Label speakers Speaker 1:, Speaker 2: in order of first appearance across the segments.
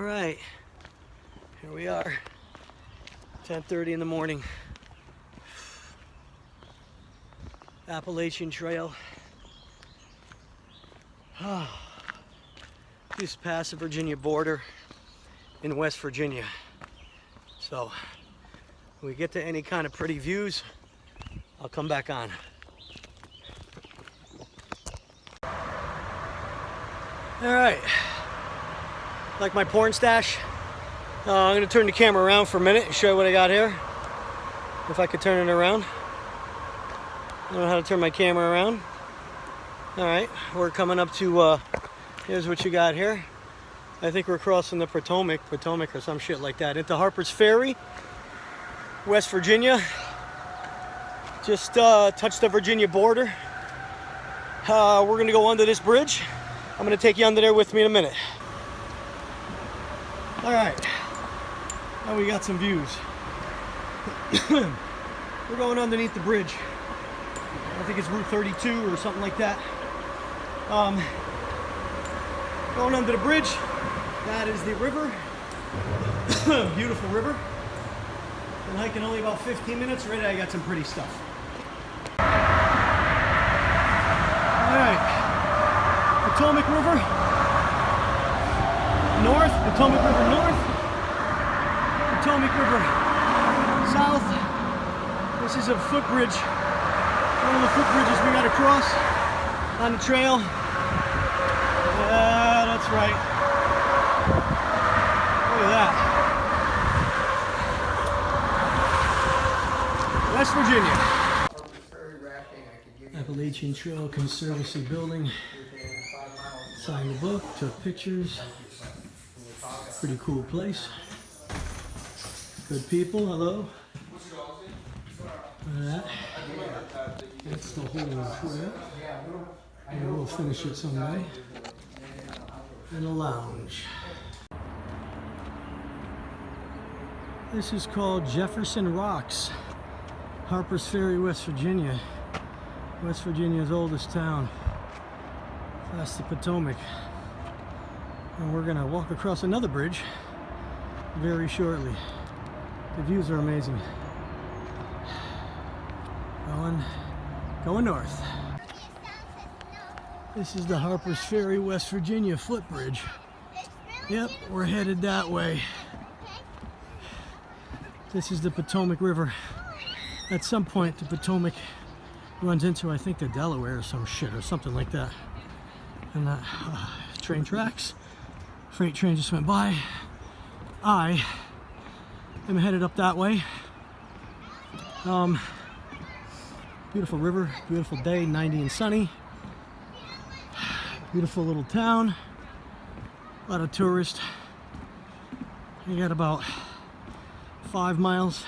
Speaker 1: right, here we are, 10:30 in the morning. Appalachian Trail. Just past the Virginia border in West Virginia. So when we get to any kind of pretty views, I'll come back on. All right, like my porn stash. I'm gonna turn the camera around for a minute and show you what I got here. If I could turn it around. I don't know how to turn my camera around. All right, we're coming up to, here's what you got here. I think we're crossing the Potomac or some shit like that, into Harper's Ferry, West Virginia. Just touched the Virginia border. We're gonna go under this bridge. I'm gonna take you under there with me in a minute. All right, now we got some views. We're going underneath the bridge. I think it's Route 32 or something like that. Going under the bridge, that is the river. Beautiful river. Been hiking only about 15 minutes. Right, I got some pretty stuff. All right. Potomac River north, Potomac River north, Potomac River south. This is a footbridge, one of the footbridges we got to cross on the trail. Yeah, that's right. Look at that. West Virginia. Appalachian Trail Conservancy Building. Signed the book, took pictures. Pretty cool place. Good people, hello. That's the whole trail. And we'll finish it someday. And a lounge. This is called Jefferson Rocks. Harper's Ferry, West Virginia. West Virginia's oldest town. That's the Potomac. And we're gonna walk across another bridge very shortly. The views are amazing. Going north. This is the Harper's Ferry, West Virginia footbridge. Yep, we're headed that way. This is the Potomac River. At some point, the Potomac runs into, I think, the Delaware or some shit or something like that. And that train tracks. Freight train just went by. I am headed up that way. Beautiful river, beautiful day, 90 and sunny. Beautiful little town. A lot of tourists. You got about 5 miles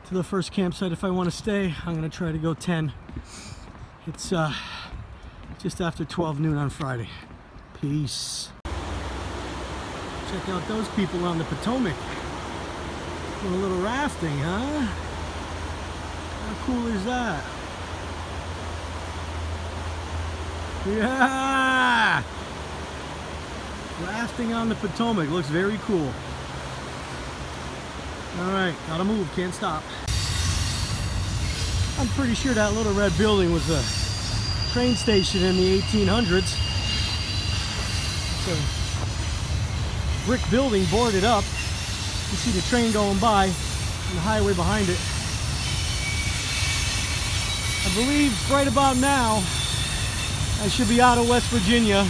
Speaker 1: to the first campsite. If I want to stay, I'm gonna try to go 10. It's just after 12 noon on Friday. Peace. Check out those people on the Potomac. Doing a little rafting, huh? How cool is that? Yeah! Rafting on the Potomac. Looks very cool. Alright, gotta move, can't stop. I'm pretty sure that little red building was a train station in the 1800s. It's a brick building boarded up. You see the train going by and the highway behind it. I believe right about now I should be out of West Virginia.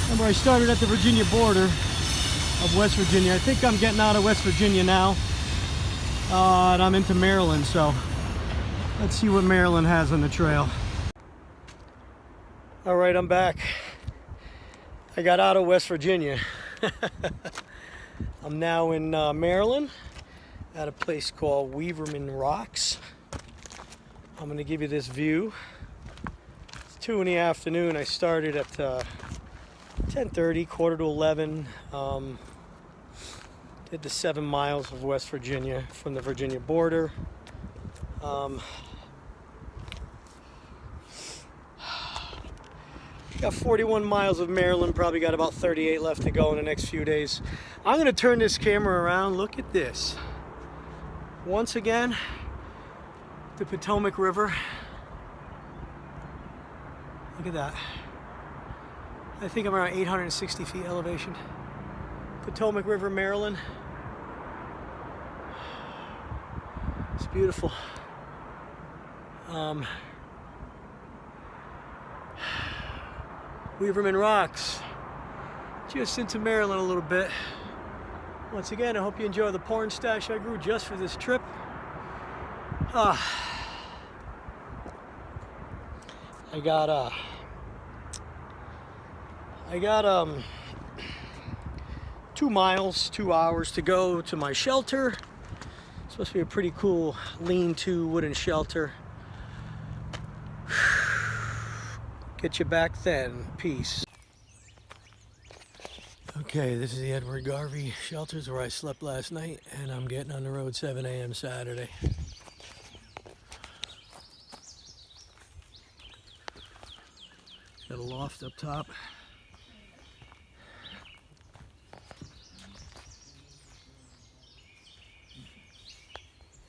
Speaker 1: Remember, I started at the Virginia border of West Virginia. I think I'm getting out of West Virginia now. And I'm into Maryland, so let's see what Maryland has on the trail. All right, I'm back. I got out of West Virginia. I'm now in Maryland at a place called Weaverman Rocks. I'm going to give you this view. It's 2 in the afternoon. I started at 10:30, quarter to 11. Did the 7 miles of West Virginia from the Virginia border. Got 41 miles of Maryland, probably got about 38 left to go in the next few days. I'm gonna turn this camera around. Look at this. Once again, the Potomac River. Look at that. I think I'm around 860 feet elevation. Potomac River, Maryland. It's beautiful. Weaverman Rocks. Just into Maryland a little bit. Once again, I hope you enjoy the porn stash I grew just for this trip. I got 2 miles, 2 hours to go to my shelter. It's supposed to be a pretty cool lean-to wooden shelter. Get you back then. Peace. Okay, this is the Edward Garvey shelters where I slept last night, and I'm getting on the road 7 a.m. Saturday. Got a loft up top.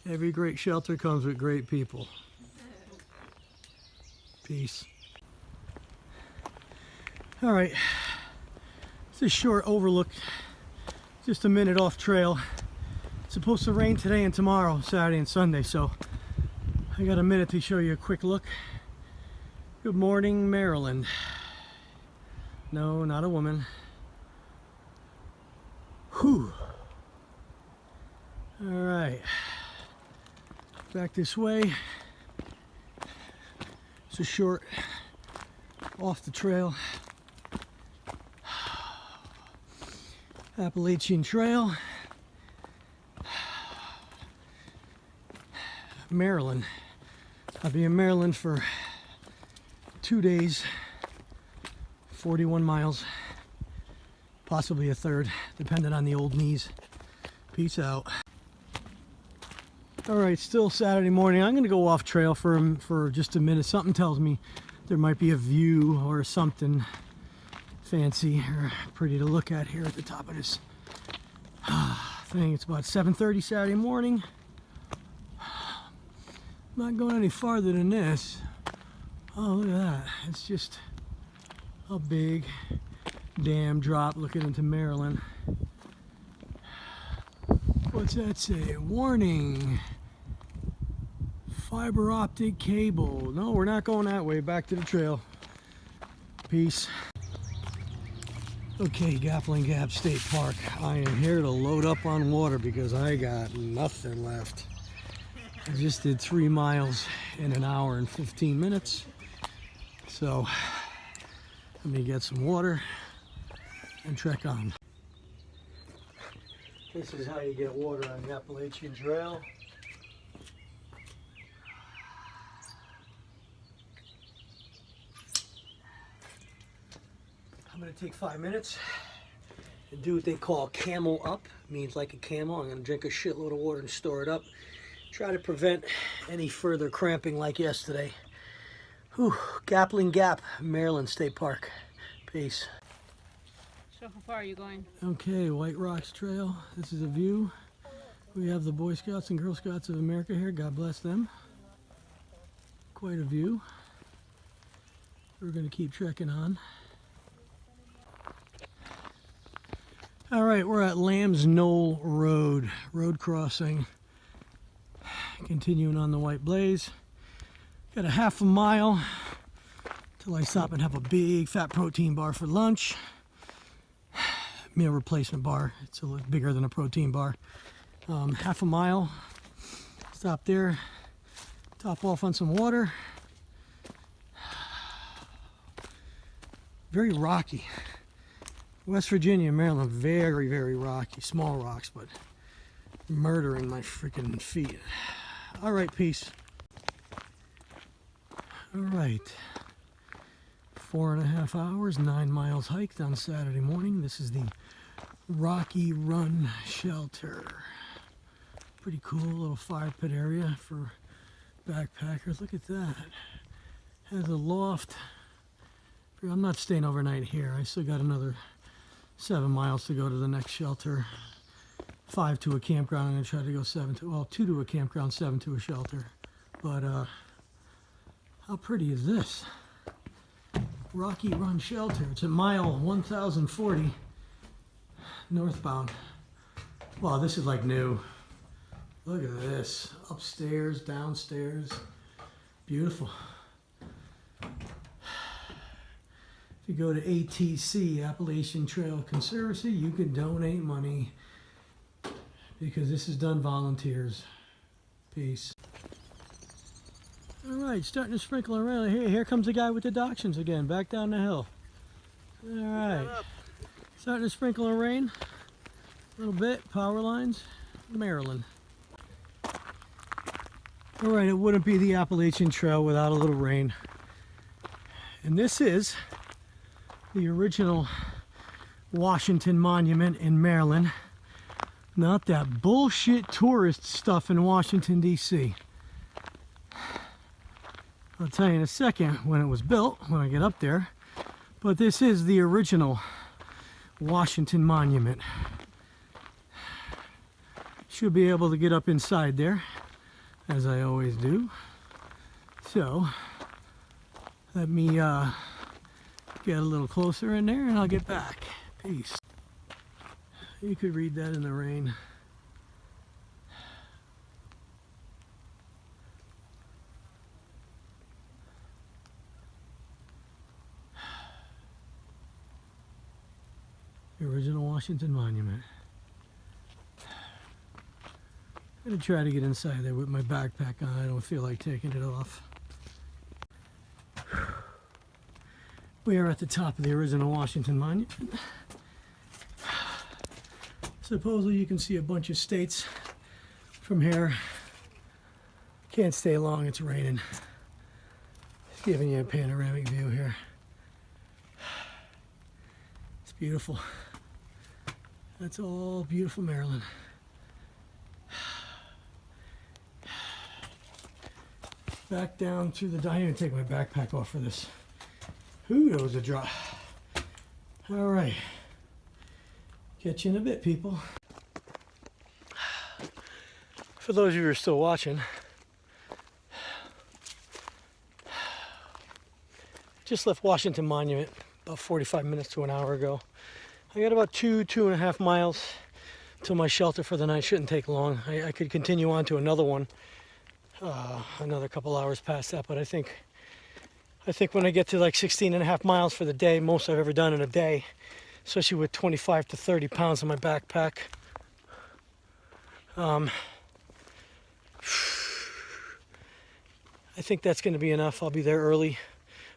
Speaker 1: Every great shelter comes with great people. Peace. All right, it's a short overlook, just a minute off trail. It's supposed to rain today and tomorrow, Saturday and Sunday, so I got a minute to show you a quick look. Good morning, Maryland. No, not a woman. Whew. All right, back this way. It's a short off the trail. Appalachian Trail, Maryland. I'll be in Maryland for 2 days, 41 miles, possibly a third, depending on the old knees. Peace out. All right, still Saturday morning. I'm gonna go off trail for just a minute. Something tells me there might be a view or something fancy or pretty to look at here at the top of this thing. It's about 7:30 Saturday morning. Not going any farther than this. Oh, look at that. It's just a big dam drop looking into Maryland. What's that say? Warning. Fiber optic cable. No, we're not going that way. Back to the trail. Peace. Okay, Appalachian Gap State Park. I am here to load up on water because I got nothing left. I just did 3 miles in an hour and 15 minutes. So let me get some water and trek on. This is how you get water on the Appalachian Trail. I'm going to take 5 minutes and do what they call camel up. Means like a camel. I'm going to drink a shitload of water and store it up. Try to prevent any further cramping like yesterday. Whew. Appalachian Gap, Maryland State Park. Peace.
Speaker 2: So how far are you going?
Speaker 1: Okay, White Rocks Trail. This is a view. We have the Boy Scouts and Girl Scouts of America here. God bless them. Quite a view. We're going to keep trekking on. All right, we're at Lamb's Knoll Road, road crossing. Continuing on the White Blaze. Got a half a mile till I stop and have a big fat protein bar for lunch. Meal replacement bar. It's a little bigger than a protein bar. Half a mile. Stop there. Top off on some water. Very rocky. West Virginia and Maryland, very, very rocky. Small rocks, but murdering my freaking feet. All right, peace. All right. 4.5 hours, 9 miles hiked on Saturday morning. This is the Rocky Run Shelter. Pretty cool little fire pit area for backpackers. Look at that. Has a loft I'm not staying overnight here. I still got another 7 miles to go to the next shelter. 5 to a campground. I'm going to try to go 2 to a campground, 7 to a shelter. But how pretty is this? Rocky Run Shelter. It's at mile 1040 northbound. Wow, this is like new. Look at this. Upstairs, downstairs. Beautiful. If you go to ATC, Appalachian Trail Conservancy, you can donate money because this is done volunteers. Peace. All right, starting to sprinkle around here. Here comes the guy with the dachshunds again, back down the hill. All right, starting to sprinkle and rain a little bit. Power lines, Maryland. All right, it wouldn't be the Appalachian Trail without a little rain. And this is the original Washington Monument in Maryland. Not that bullshit tourist stuff in Washington, D.C. I'll tell you in a second when it was built, when I get up there. But this is the original Washington Monument. Should be able to get up inside there, as I always do. So, let me get a little closer in there and I'll get back. Peace. You could read that in the rain. The original Washington Monument. I'm gonna try to get inside there with my backpack on. I don't feel like taking it off. We are at the top of the original Washington Monument. Supposedly you can see a bunch of states from here. Can't stay long, it's raining. Just giving you a panoramic view here. It's beautiful. That's all beautiful Maryland. Back down through the diner and take my backpack off for this. Whew, that was a drop. All right. Catch you in a bit, people. For those of you who are still watching, just left Washington Monument about 45 minutes to an hour ago. I got about 2.5 miles to my shelter for the night. Shouldn't take long. I could continue on to another one, another couple hours past that, but I think when I get to like 16.5 miles for the day, most I've ever done in a day, especially with 25 to 30 pounds in my backpack. I think that's going to be enough. I'll be there early.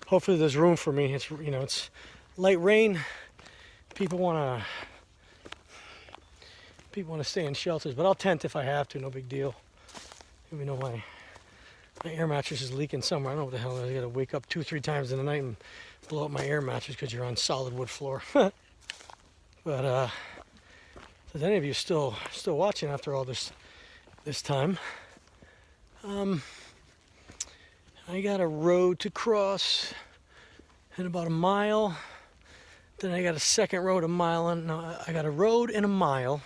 Speaker 1: Hopefully there's room for me. It's, you know, it's light rain. People want to stay in shelters, but I'll tent if I have to. No big deal. You know, my air mattress is leaking somewhere. I don't know what the hell. I got to wake up 2-3 times in the night and blow up my air mattress because you're on solid wood floor. But if any of you still watching after all this time, I got a road to cross in about a mile. Then I got a second road a mile. No, I got a road in a mile,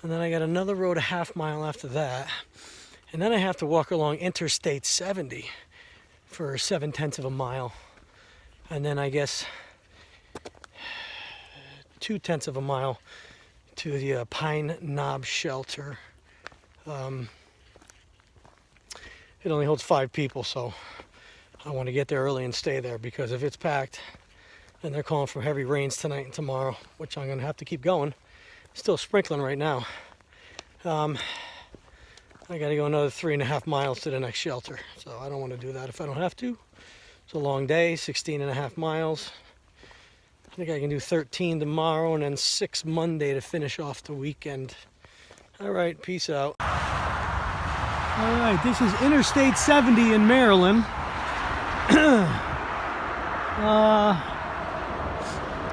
Speaker 1: and then I got another road a half mile after that, and then I have to walk along Interstate 70 for 7/10 of a mile, and then I guess 2/10 of a mile to the Pine Knob Shelter. It only holds 5 people, so I want to get there early and stay there, because if it's packed and they're calling for heavy rains tonight and tomorrow, which I'm going to have to keep going, still sprinkling right now, I got to go another 3.5 miles to the next shelter, so I don't want to do that if I don't have to. It's a long day, 16.5 miles. I think I can do 13 tomorrow and then 6 Monday to finish off the weekend. All right, peace out. All right, this is Interstate 70 in Maryland.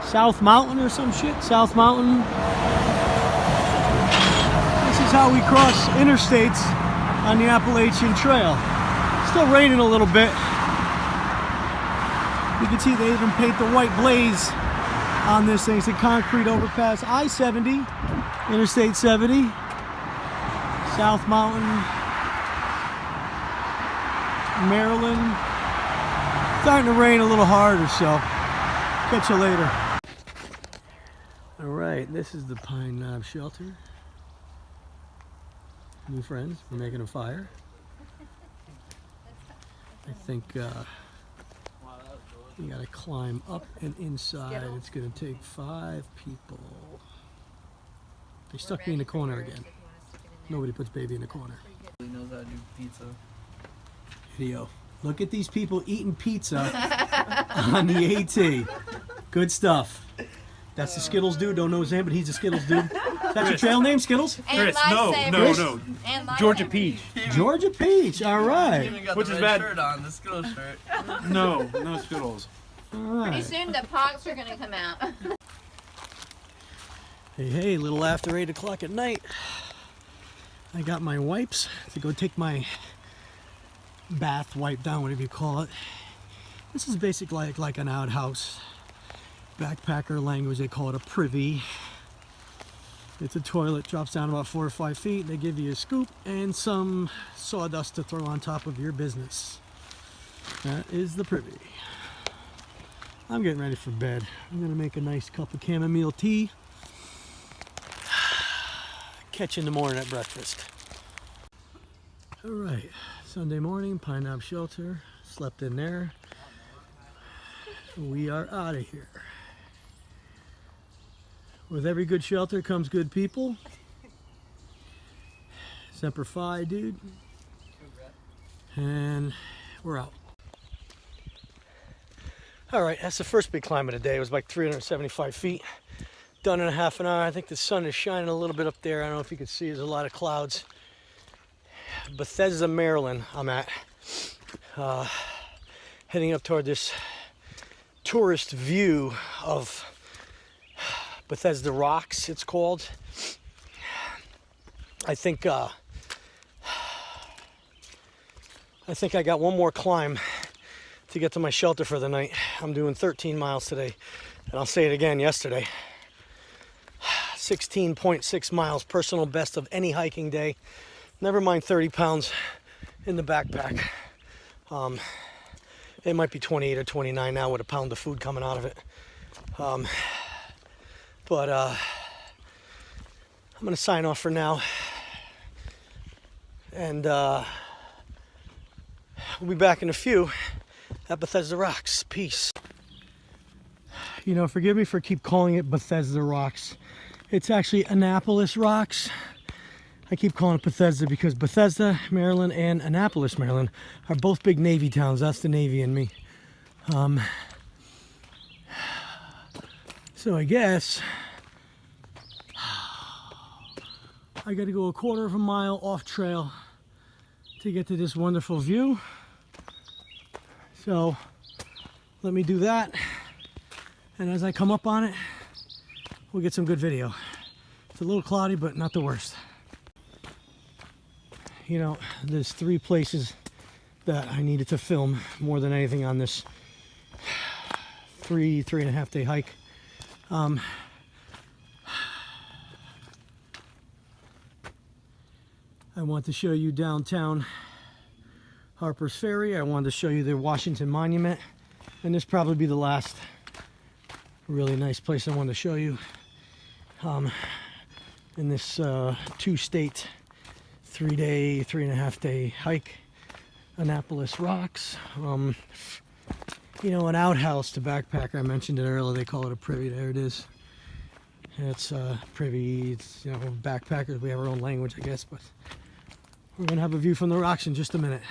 Speaker 1: South Mountain or some shit? South Mountain. This is how we cross interstates on the Appalachian Trail. Still raining a little bit. You can see they even paint the white blaze on this thing. It's a concrete overpass. I-70, Interstate 70, South Mountain, Maryland. Starting to rain a little harder, so catch you later. All right, this is the Pine Knob Shelter. New friends, we're making a fire. I think you gotta climb up and inside. It's gonna take 5 people. They stuck me in the corner again. Nobody puts baby in the corner.
Speaker 3: He knows how to do pizza.
Speaker 1: Video. Look at these people eating pizza on the AT. Good stuff. That's the Skittles dude. Don't know his name, but he's a Skittles dude. That's your trail name, Skittles?
Speaker 4: Chris,
Speaker 5: no.
Speaker 4: Georgia Peach.
Speaker 1: Georgia Peach. All
Speaker 3: He
Speaker 1: right.
Speaker 3: even got
Speaker 4: Which
Speaker 3: the
Speaker 4: is
Speaker 3: red
Speaker 4: bad.
Speaker 3: shirt on, the Skittles shirt.
Speaker 4: No Skittles.
Speaker 1: All
Speaker 5: Pretty
Speaker 1: right.
Speaker 5: soon the pox are gonna come out.
Speaker 1: Hey, a little after 8 o'clock at night. I got my wipes to go take my bath, wipe down, whatever you call it. This is basically like an outhouse. Backpacker language, they call it a privy. It's a toilet, drops down about 4 or 5 feet. They give you a scoop and some sawdust to throw on top of your business. That is the privy. I'm getting ready for bed. I'm gonna make a nice cup of chamomile tea. Catch you in the morning at breakfast. All right, Sunday morning, Pine Knob Shelter. Slept in there. We are out of here. With every good shelter comes good people. Semper Fi, dude. And we're out. All right, that's the first big climb of the day. It was like 375 feet. Done in a half an hour. I think the sun is shining a little bit up there. I don't know if you can see, there's a lot of clouds. Bethesda, Maryland, I'm at. Heading up toward this tourist view of Bethesda Rocks, it's called. I think I got one more climb to get to my shelter for the night. I'm doing 13 miles today, and I'll say it again, yesterday. 16.6 miles, personal best of any hiking day. Never mind 30 pounds in the backpack. It might be 28 or 29 now with a pound of food coming out of it. But I'm gonna sign off for now, and we'll be back in a few at Bethesda Rocks. Peace. You know, forgive me for keep calling it Bethesda Rocks. It's actually Annapolis Rocks. I keep calling it Bethesda because Bethesda, Maryland, and Annapolis, Maryland, are both big Navy towns. That's the Navy in me. So I guess I got to go a quarter of a mile off trail to get to this wonderful view. So let me do that. And as I come up on it, we'll get some good video. It's a little cloudy, but not the worst. You know, there's 3 places that I needed to film more than anything on this 3.5 day hike. I want to show you downtown Harper's Ferry. I wanted to show you the Washington Monument, and this probably be the last really nice place I wanted to show you in this 2-state 3.5 day hike. Annapolis Rocks. You know, an outhouse to backpacker. I mentioned it earlier. They call it a privy. There it is. It's privy. It's, you know, backpackers. We have our own language, I guess, but we're gonna have a view from the rocks in just a minute.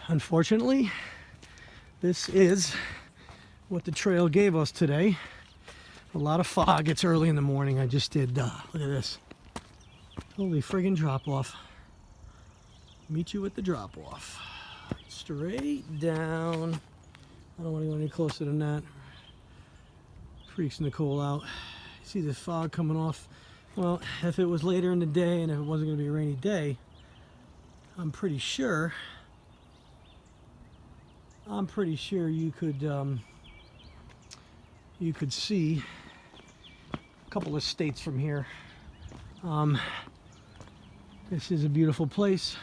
Speaker 1: Unfortunately, this is what the trail gave us today. A lot of fog. It's early in the morning. I just did, look at this. Holy friggin' drop off. Meet you at the drop off. Straight down. I don't want to go any closer than that. Freaks Nicole out. See the fog coming off. Well, if it was later in the day and if it wasn't going to be a rainy day, I'm pretty sure I'm pretty sure you could see a couple of states from here. This is a beautiful place.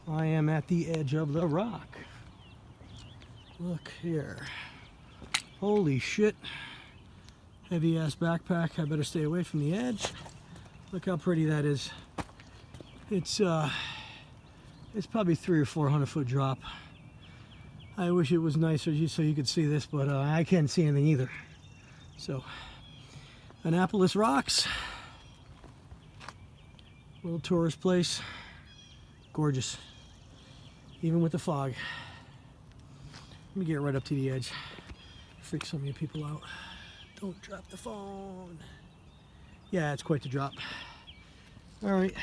Speaker 1: I am at the edge of the rock. Look here. Holy shit. Heavy ass backpack. I better stay away from the edge. Look how pretty that is. It's probably 300 or 400 foot drop. I wish it was nicer so you could see this, but I can't see anything either. So, Annapolis Rocks. Little tourist place. Gorgeous. Even with the fog. Let me get right up to the edge. Freak some of you people out. Don't drop the phone. Yeah, it's quite the drop. All right.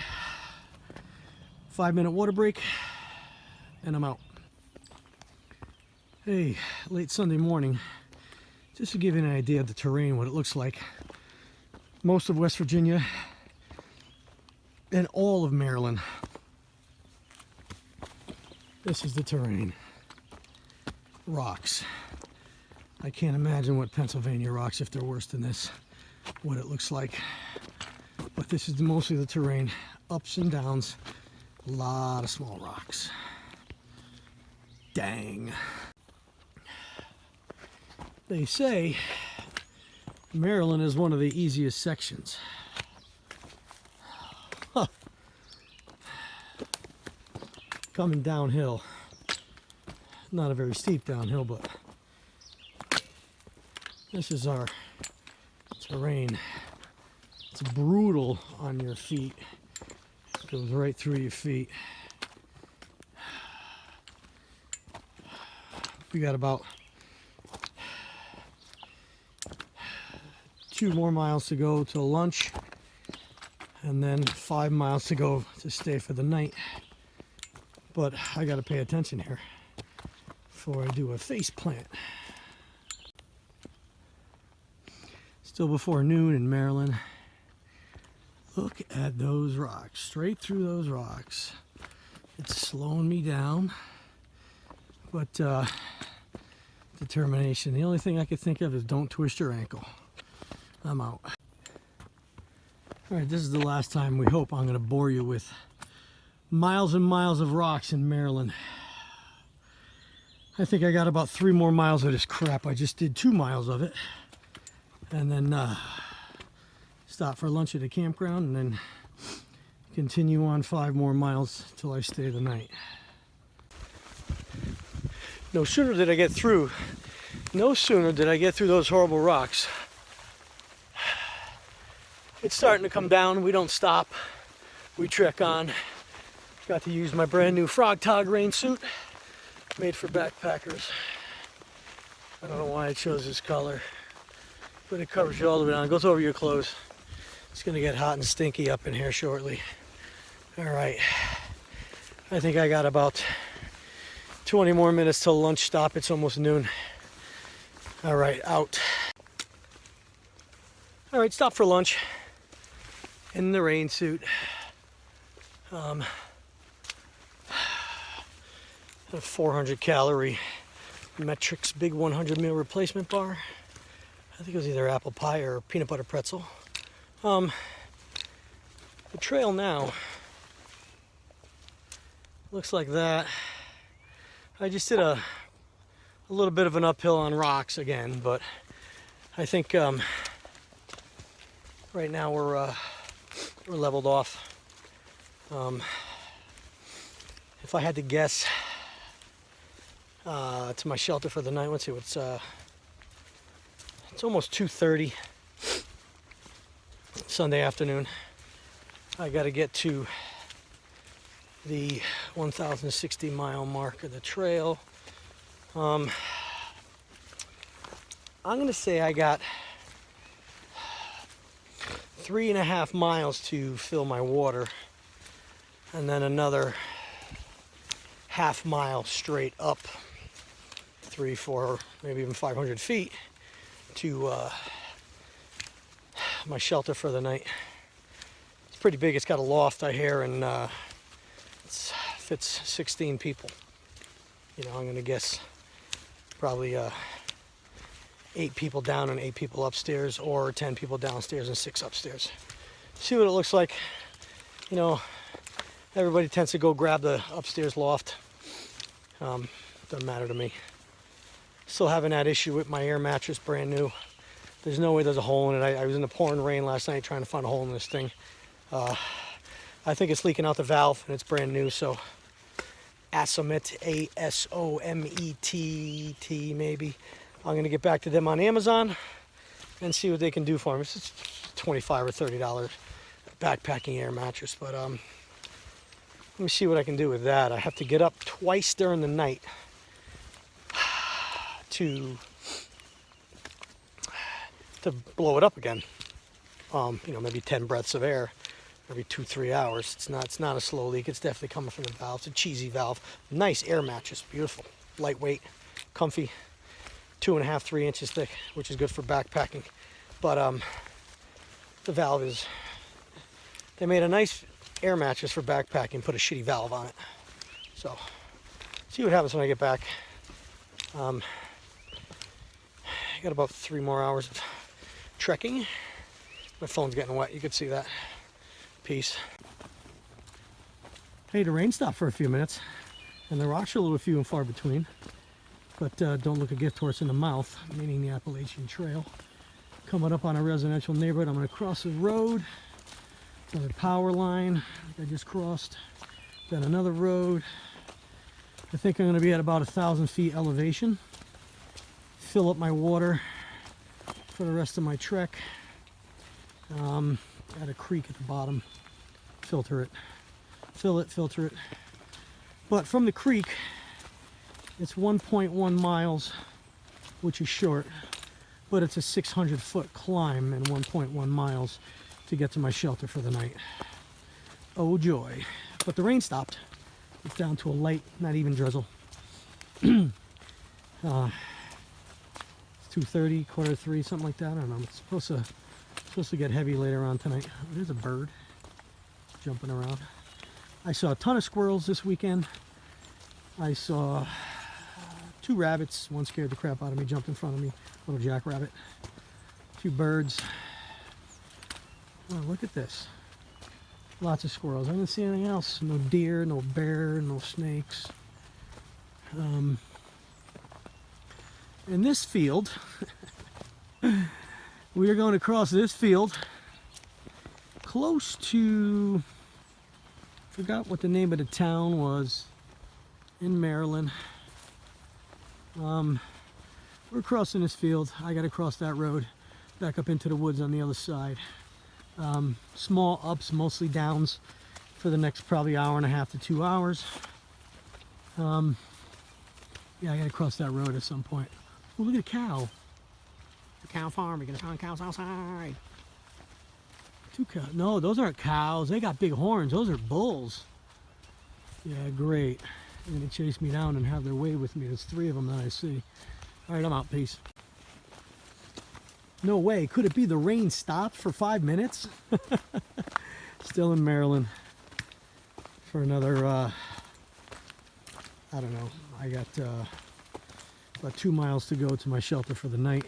Speaker 1: 5-minute water break, and I'm out. Hey, late Sunday morning. Just to give you an idea of the terrain, what it looks like. Most of West Virginia and all of Maryland. This is the terrain. Rocks. I can't imagine what Pennsylvania rocks, if they're worse than this, what it looks like. But this is mostly the terrain. Ups and downs. A lot of small rocks. Dang. They say Maryland is one of the easiest sections. Huh. Coming downhill. Not a very steep downhill, but this is our terrain. It's brutal on your feet. It goes right through your feet. We got about 2 more miles to go till lunch, and then 5 miles to go to stay for the night. But I gotta pay attention here before I do a face plant. Still before noon in Maryland. Look at those rocks, straight through those rocks. It's slowing me down, but determination. The only thing I could think of is don't twist your ankle. I'm out. All right, this is the last time we hope I'm gonna bore you with miles and miles of rocks in Maryland. I think I got about 3 more miles of this crap. I just did 2 miles of it. And then stop for lunch at a campground and then continue on 5 more miles till I stay the night. No sooner did I get through those horrible rocks. It's starting to come down. We don't stop. We trek on. Got to use my brand new Frog Tog rain suit, made for backpackers. I don't know why I chose this color, but it covers you all the way down. It goes over your clothes. It's gonna get hot and stinky up in here shortly. All right, I think I got about 20 more minutes till lunch stop. It's almost noon. All right, out. All right, stop for lunch in the rain suit. A 400 calorie Metrics Big 100 meal replacement bar. I think it was either apple pie or peanut butter pretzel. The trail now looks like that. I just did a little bit of an uphill on rocks again, but I think right now we're leveled off. If I had to guess to my shelter for the night, let's see, it's almost 2:30 Sunday afternoon. I got to get to the 1,060 mile mark of the trail. I'm gonna say I got 3.5 miles to fill my water, and then another half mile straight up, 3, 4, maybe even 500 feet to my shelter for the night. It's pretty big. It's got a loft I hear, and it fits 16 people. You know, I'm gonna guess probably 8 people down and 8 people upstairs, or 10 people downstairs and 6 upstairs. See what it looks like. You know, everybody tends to go grab the upstairs loft. Doesn't matter to me. Still having that issue with my air mattress, brand new. There's no way there's a hole in it. I was in the pouring rain last night trying to find a hole in this thing. I think it's leaking out the valve and it's brand new, so Asomet, A-S-O-M-E-T-T maybe. I'm gonna get back to them on Amazon and see what they can do for me. It's $25 or $30 backpacking air mattress, but let me see what I can do with that. I have to get up twice during the night to blow it up again. You know, maybe 10 breaths of air every 2-3 hours. It's not a slow leak. It's definitely coming from the valve. It's a cheesy valve. Nice air mattress, beautiful, lightweight, comfy, 2.5-3 inches thick, which is good for backpacking. But the valve is. They made a nice air mattress for backpacking, put a shitty valve on it. So, see what happens when I get back. I got about 3 more hours of trekking. My phone's getting wet, you could see that. Peace. Hey, the rain stopped for a few minutes, and the rocks are a little few and far between. But don't look a gift horse in the mouth, meaning the Appalachian Trail. Coming up on a residential neighborhood, I'm going to cross a road. Another power line, like I just crossed. Then another road. I think I'm going to be at about 1,000 feet elevation. Fill up my water for the rest of my trek. At a creek at the bottom. Filter it. Fill it, filter it. But from the creek, it's 1.1 miles, which is short. But it's a 600-foot climb and 1.1 miles to get to my shelter for the night. Oh joy. But the rain stopped. It's down to a light, not even drizzle. It's 2:30, 2:45, something like that. I don't know. It's supposed to get heavy later on tonight. Oh, there's a bird jumping around. I saw a ton of squirrels this weekend. I saw 2 rabbits. One scared the crap out of me, jumped in front of me. Little jackrabbit. 2 birds. Oh, look at this. Lots of squirrels. I didn't see anything else. No deer, no bear, no snakes. In this field, we are going to cross this field close to, forgot what the name of the town was in Maryland. We're crossing this field. I got to cross that road back up into the woods on the other side. Small ups, mostly downs for the next probably hour and a half to 2 hours. Yeah, I got to cross that road at some point. Oh, look at a cow. The cow farm. You're going to find cows outside. 2 cows. No, those aren't cows. They got big horns. Those are bulls. Yeah, great. They're going to chase me down and have their way with me. There's 3 of them that I see. All right, I'm out. Peace. No way. Could it be the rain stopped for 5 minutes? Still in Maryland for another, I don't know. I got about 2 miles to go to my shelter for the night.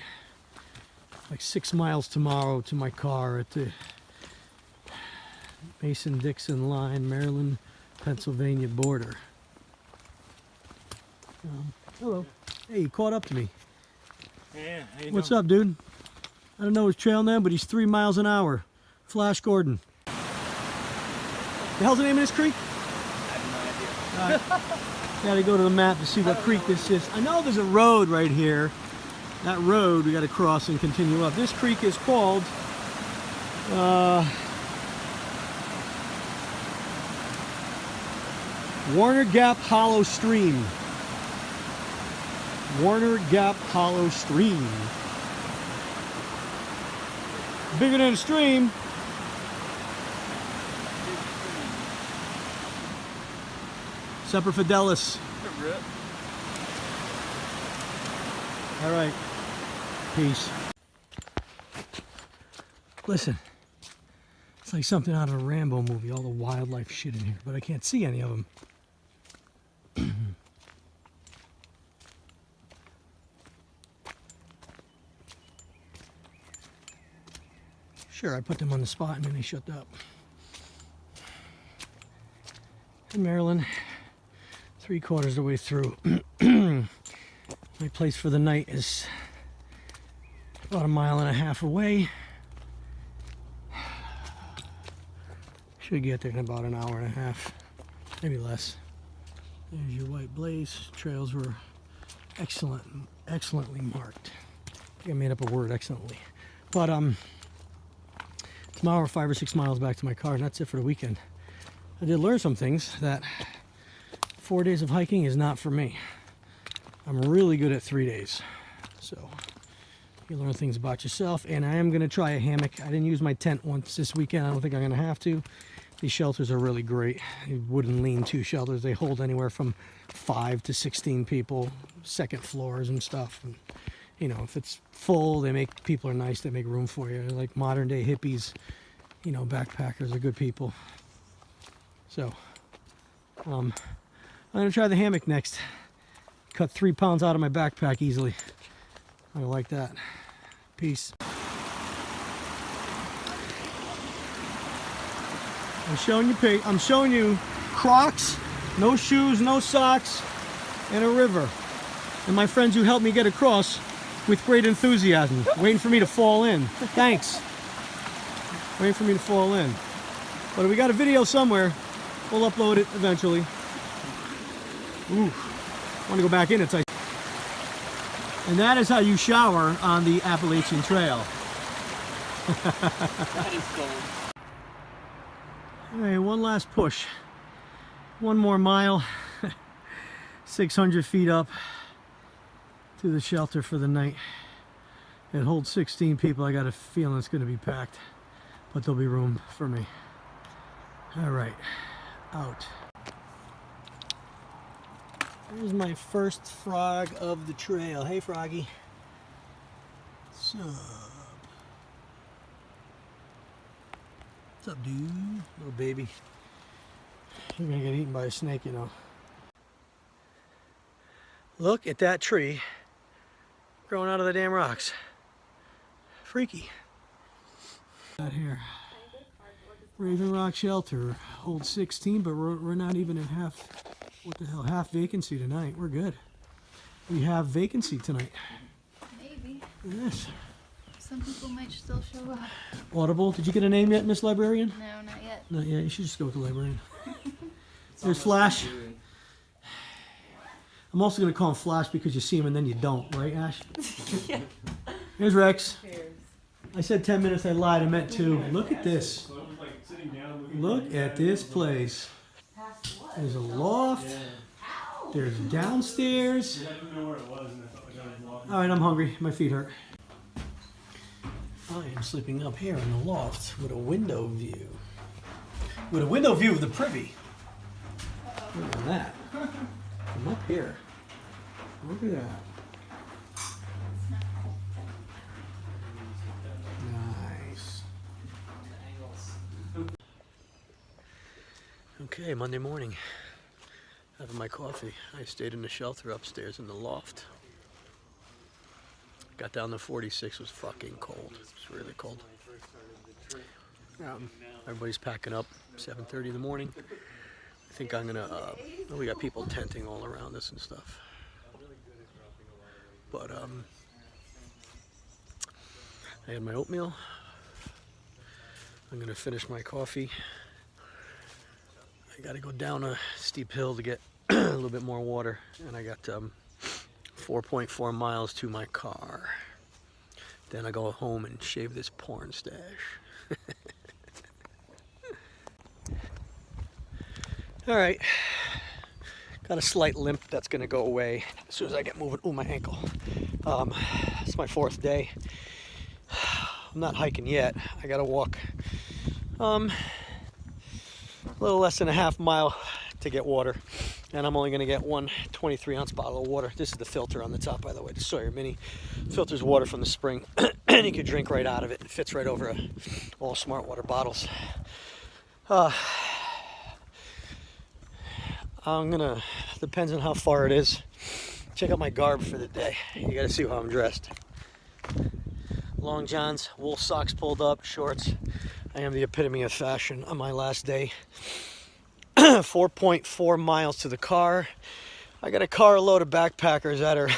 Speaker 1: Like 6 miles tomorrow to my car at the Mason-Dixon line, Maryland, Pennsylvania border. Hello. Hey, you caught up to me.
Speaker 4: Yeah, how you
Speaker 1: What's
Speaker 4: doing?
Speaker 1: up, dude? I don't know his trail name, but he's 3 miles an hour. Flash Gordon. The hell's the name of this creek?
Speaker 3: I have no idea.
Speaker 1: Gotta go to the map to see what creek this is. I know there's a road right here. That road we gotta cross and continue up. This creek is called Warner Gap Hollow Stream. Warner Gap Hollow Stream. Bigger than a stream. Semper Fidelis. All right. Peace. Listen. It's like something out of a Rambo movie, all the wildlife shit in here, but I can't see any of them. Sure, I put them on the spot and then they shut up. In Maryland, 3/4 of the way through. My place for the night is about 1.5 miles away. Should get there in about 1.5 hours, maybe less. There's your white blaze. Trails were excellently marked. I think I made up a word, excellently. But tomorrow 5 or 6 miles back to my car, and that's it for the weekend. I did learn some things that 4 days of hiking is not for me. I'm really good at 3 days. So you learn things about yourself, and I am going to try a hammock. I didn't use my tent once this weekend. I don't think I'm going to have to. These shelters are really great. Wooden lean-to shelters. They hold anywhere from 5 to 16 people, second floors and stuff. And, you know, if it's full, people are nice. They make room for you. They're like modern day hippies, you know, backpackers are good people. So, I'm going to try the hammock next. Cut 3 pounds out of my backpack easily. I like that. Peace. I'm showing you Crocs, no shoes, no socks, and a river. And my friends who helped me get across with great enthusiasm, waiting for me to fall in. Thanks. Waiting for me to fall in. But we got a video somewhere. We'll upload it eventually. Ooh, I want to go back in. It's like, and that is how you shower on the Appalachian Trail.
Speaker 3: That is cold.
Speaker 1: All right, one last push. One more mile. 600 feet up to the shelter for the night. It holds 16 people. I got a feeling it's going to be packed, but there'll be room for me. All right, out. Here's my first frog of the trail. Hey, Froggy. What's up? What's up, dude? Little baby. You're gonna get eaten by a snake, you know. Look at that tree growing out of the damn rocks. Freaky. Out here. Raven Rock Shelter holds 16, but we're not even at half. What the hell? Half vacancy tonight. We're good. We have vacancy tonight.
Speaker 5: Maybe.
Speaker 1: Yes.
Speaker 5: Some people might still show up.
Speaker 1: Audible. Did you get a name yet, Miss Librarian?
Speaker 5: No, not yet.
Speaker 1: Not yet. You should just go with the librarian. There's Flash. I'm also going to call him Flash because you see him and then you don't, right, Ash?
Speaker 5: Yeah.
Speaker 1: Here's Rex.
Speaker 5: Cheers.
Speaker 1: I said 10 minutes. I lied. I meant 2. Look at this. Look at this place. There's a loft. There's downstairs. All right, I'm hungry. My feet hurt. I am sleeping up here in the loft with a window view. With a window view of the privy. Look at that. I'm up here. Look at that. Nice. Okay, Monday morning. Having my coffee. I stayed in the shelter upstairs in the loft. Got down to 46, was fucking cold. It was really cold. Everybody's packing up, 7:30 in the morning. I think I'm gonna, we got people tenting all around us and stuff. But, I had my oatmeal. I'm gonna finish my coffee. I gotta go down a steep hill to get a little bit more water. And I got, 4.4 miles to my car. Then I go home and shave this porn stash. All right, got a slight limp that's gonna go away as soon as I get moving. Ooh, my ankle. It's my 4th day. I'm not hiking yet. I gotta walk a little less than a half mile to get water, and I'm only gonna get one 23-ounce bottle of water. This is the filter on the top, by the way. The Sawyer Mini filters water from the spring, and you can drink right out of it. It fits right over all Smart Water bottles. I'm gonna, depends on how far it is, check out my garb for the day. You gotta see how I'm dressed. long johns, wool socks pulled up, shorts. I am the epitome of fashion on my last day. 4.4 miles to the car. I got a carload of backpackers that are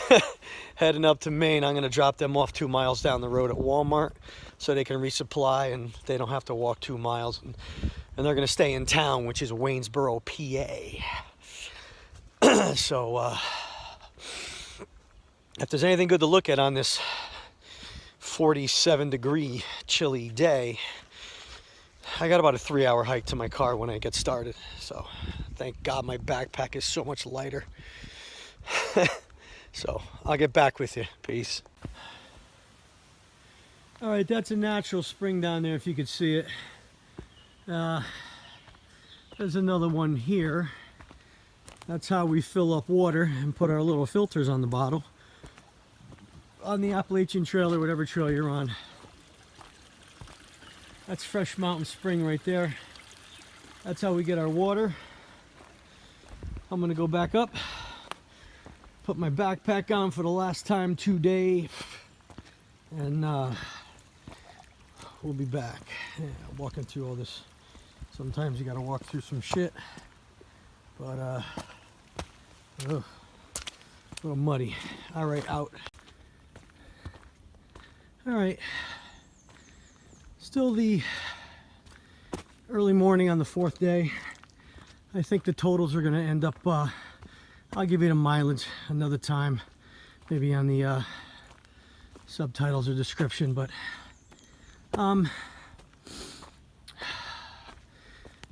Speaker 1: heading up to Maine. I'm going to drop them off 2 miles down the road at Walmart so they can resupply and they don't have to walk 2 miles. And they're going to stay in town, which is Waynesboro, PA. So, if there's anything good to look at on this 47-degree chilly day, I got about a 3-hour hike to my car when I get started. So, thank God my backpack is so much lighter. So, I'll get back with you. Peace. All right, that's a natural spring down there if you could see it. There's another one here. That's how we fill up water and put our little filters on the bottle on the Appalachian Trail or whatever trail you're on. That's Fresh Mountain Spring right there. That's how we get our water. I'm gonna go back up, put my backpack on for the last time today, and we'll be back. Yeah, walking through all this. Sometimes you gotta walk through some shit, but a little muddy. All right, out. All right. Still the early morning on the 4th day. I think the totals are going to end up, I'll give you the mileage another time, maybe on the subtitles or description, but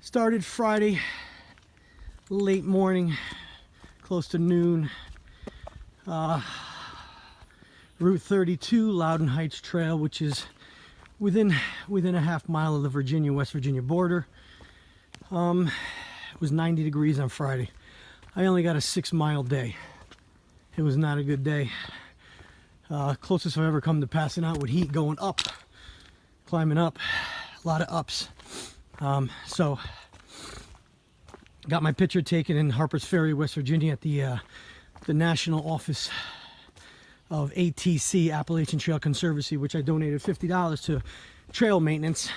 Speaker 1: started Friday late morning, close to noon. Route 32, Loudon Heights Trail, which is within a half mile of the West Virginia border. It was 90 degrees on Friday. I only got a 6-mile day. It was not a good day. Closest I've ever come to passing out with heat, going up, climbing up, a lot of ups. So got my picture taken in Harpers Ferry, West Virginia at the national office of ATC, Appalachian Trail Conservancy, which I donated $50 to trail maintenance,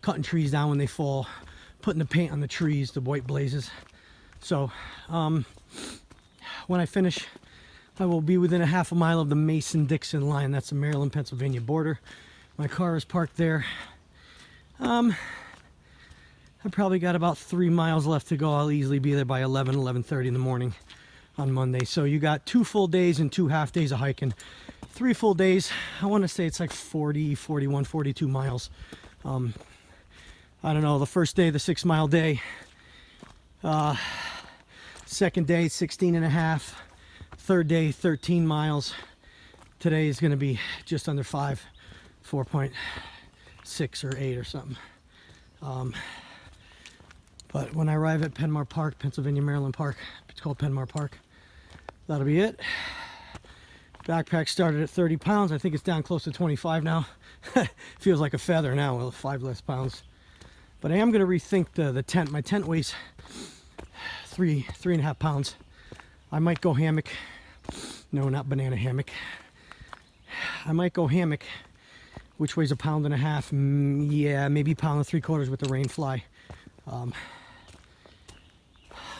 Speaker 1: cutting trees down when they fall, putting the paint on the trees, the white blazes. So when I finish, I will be within a half a mile of the Mason-Dixon line. That's the Maryland-Pennsylvania border. My car is parked there. I probably got about 3 miles left to go. I'll easily be there by 11:30 in the morning on Monday. So you got 2 full days and 2 half days of hiking. 3 full days, I want to say it's like 40, 41, 42 miles. I don't know, the first day, the 6-mile day. Second day, 16 and a half. Third day, 13 miles. Today is going to be just under 5, 4.6 or 8 or something. But when I arrive at Penmar Park, Pennsylvania Maryland Park, it's called Penmar Park, that'll be it. Backpack started at 30 pounds. I think it's down close to 25 now. Feels like a feather now with 5 less pounds. But I am going to rethink the tent. My tent weighs 3.5 pounds. I might go hammock. No, not banana hammock. I might go hammock, which weighs 1.5 pounds. Yeah, maybe 1.75 pounds with the rain fly.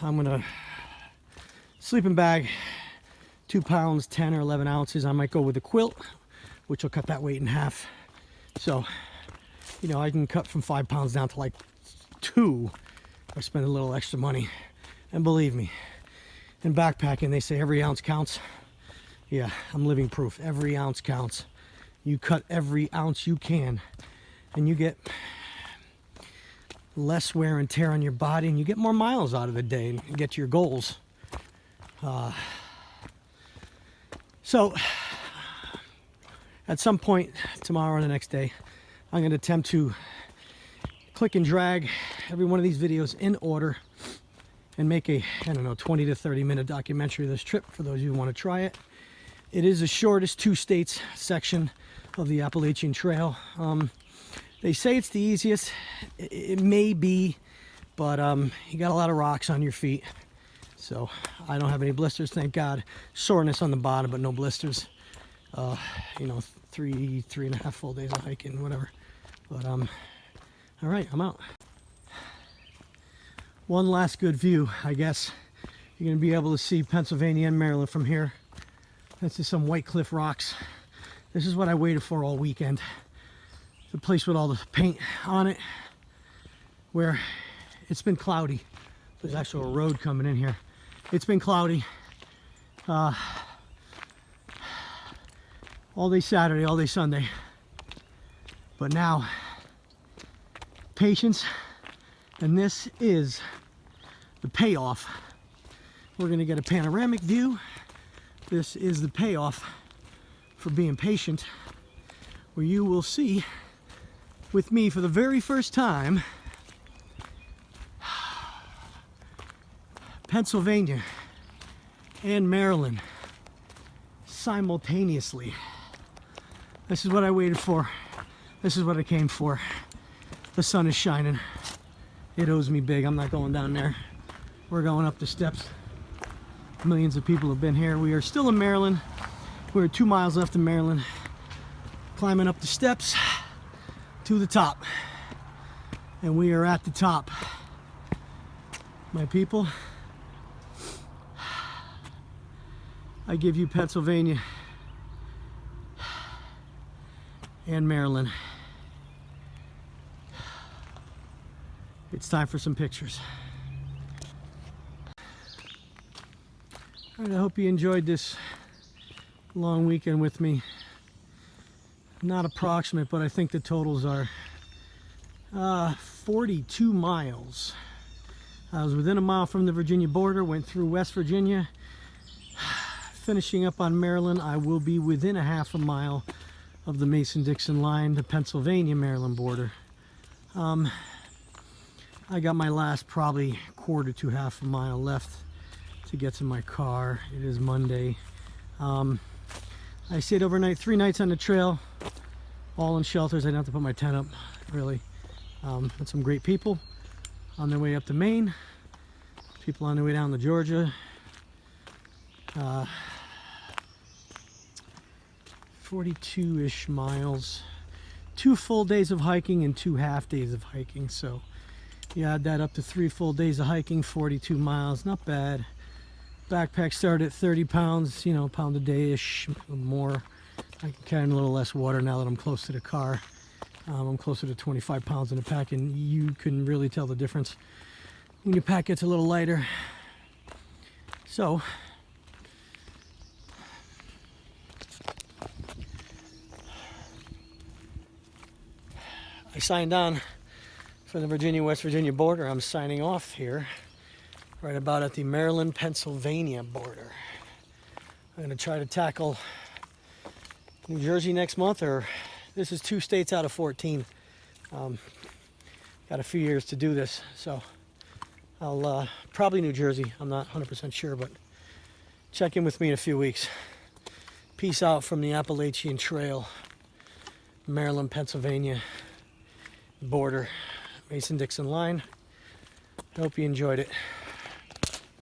Speaker 1: I'm gonna sleeping bag, 2 pounds, 10 or 11 ounces. I might go with a quilt, which will cut that weight in half. So, you know, I can cut from 5 pounds down to like 2 or spend a little extra money. And believe me, in backpacking, they say every ounce counts. Yeah, I'm living proof. Every ounce counts. You cut every ounce you can, and you get less wear and tear on your body, and you get more miles out of the day and get to your goals. So at some point tomorrow or the next day, I'm going to attempt to click and drag every one of these videos in order and make a, I don't know, 20 to 30 minute documentary of this trip for those of you who want to try it. It is the shortest 2 states section of the Appalachian Trail. They say it's the easiest. It may be, but you got a lot of rocks on your feet. So I don't have any blisters, thank God. Soreness on the bottom, but no blisters. You know, three and a half full days of hiking, whatever. But all right, I'm out. One last good view, I guess. You're gonna be able to see Pennsylvania and Maryland from here. This is some White Cliff rocks. This is what I waited for all weekend. The place with all the paint on it, where it's been cloudy. There's actually a road coming in here. It's been cloudy. All day Saturday, all day Sunday. But now, patience, and this is the payoff. We're gonna get a panoramic view. This is the payoff for being patient, where you will see with me for the very first time Pennsylvania and Maryland simultaneously. This is what I waited for. This is what I came for. The sun is shining. It owes me big. I'm not going down there. We're going up the steps. Millions of people have been here. We are still in Maryland. We're 2 miles left in Maryland. Climbing up the steps to the top. And we are at the top. My people, I give you Pennsylvania and Maryland. It's time for some pictures. All right, I hope you enjoyed this long weekend with me. Not approximate, but I think the totals are 42 miles. I was within a mile from the Virginia border, went through West Virginia. Finishing up on Maryland, I will be within a half a mile of the Mason-Dixon line, the Pennsylvania-Maryland border. I got my last probably quarter to half a mile left to get to my car. It is Monday. I stayed overnight, 3 nights on the trail, all in shelters. I didn't have to put my tent up, really. With some great people on their way up to Maine, people on their way down to Georgia. 42-ish miles, 2 full days of hiking and 2 half days of hiking. So you add that up to 3 full days of hiking, 42 miles, not bad. Backpack started at 30 pounds, you know, a pound a day-ish, more. I can carry a little less water now that I'm close to the car. I'm closer to 25 pounds in the pack, and you can really tell the difference when your pack gets a little lighter. So, I signed on for the Virginia-West Virginia border. I'm signing off here, right about at the Maryland-Pennsylvania border. I'm going to try to tackle New Jersey next month, or this is 2 states out of 14. Got a few years to do this, so I'll probably New Jersey. I'm not 100% sure, but check in with me in a few weeks. Peace out from the Appalachian Trail, Maryland, Pennsylvania border, Mason-Dixon line. Hope you enjoyed it.